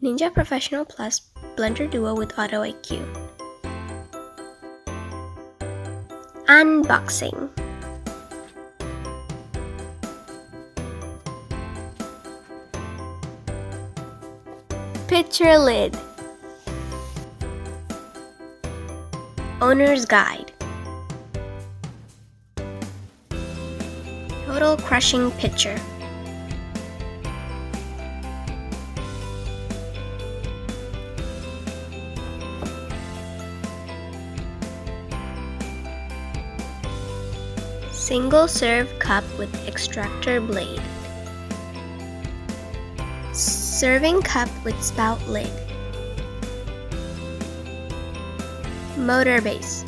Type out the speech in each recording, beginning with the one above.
Ninja Professional Plus Blender Duo with Auto IQ. Unboxing. Picture lid. Owner's guide. Total crushing pitcher. Single serve cup with extractor blade. Serving cup with spout lid. Motor base.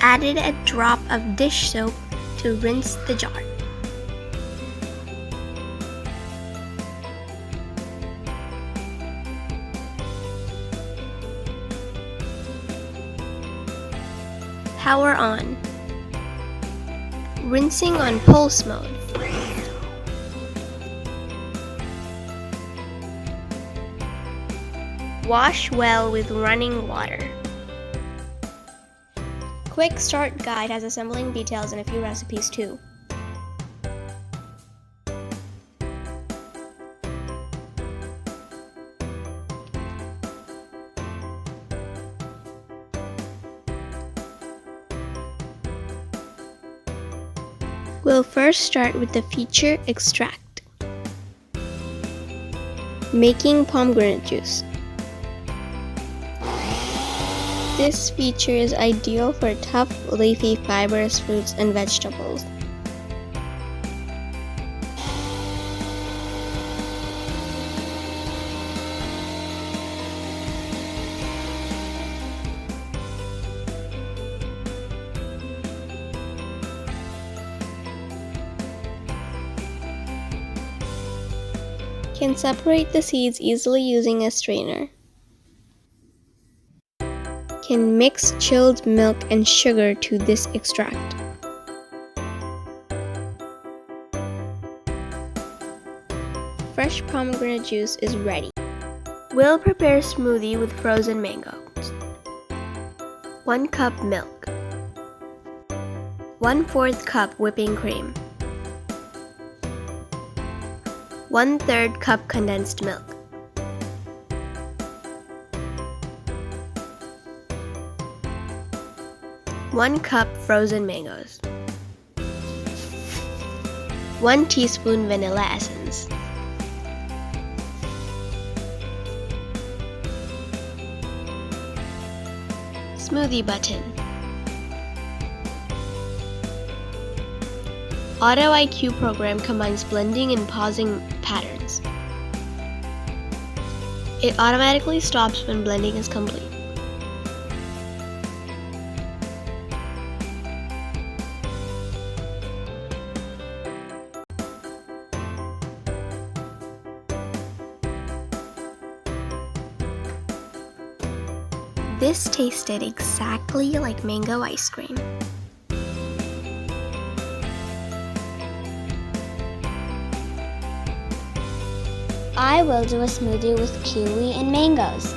Added a drop of dish soap to rinse the jar. Power on. Rinsing on pulse mode. Wash well with running water. Quick start guide has assembling details and a few recipes too. We'll first start with the feature extract. Making pomegranate juice. This feature is ideal for tough, leafy, fibrous fruits and vegetables. Can separate the seeds easily using a strainer. Can mix chilled milk and sugar to this extract. Fresh pomegranate juice is ready. We'll prepare smoothie with frozen mangoes. 1 cup milk. 1/4 cup whipping cream. 1/3 cup condensed milk. 1 cup frozen mangoes. 1 teaspoon vanilla essence. Smoothie button. Auto IQ program combines blending and pausing patterns. It automatically stops when blending is complete. This tasted exactly like mango ice cream. I will do a smoothie with kiwi and mangoes.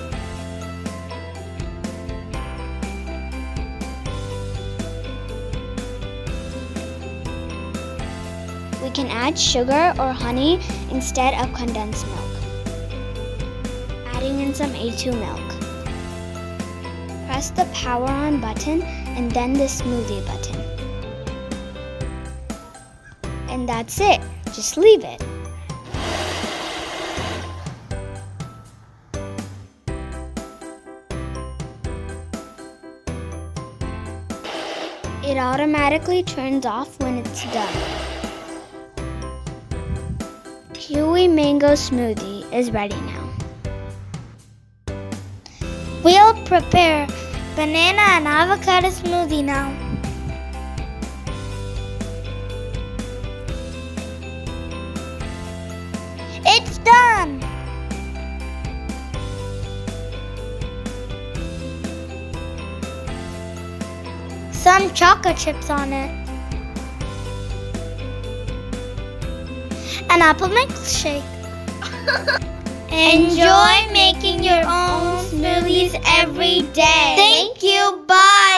We can add sugar or honey instead of condensed milk. Adding in some A2 milk. Press the power on button and then the smoothie button. And that's it. Just leave it. It automatically turns off when it's done. Kiwi mango smoothie is ready now. We'll prepare banana and avocado smoothie now. It's done! Some chocolate chips on it. An apple milkshake. Enjoy making your own smoothies every day. Thank you. Bye.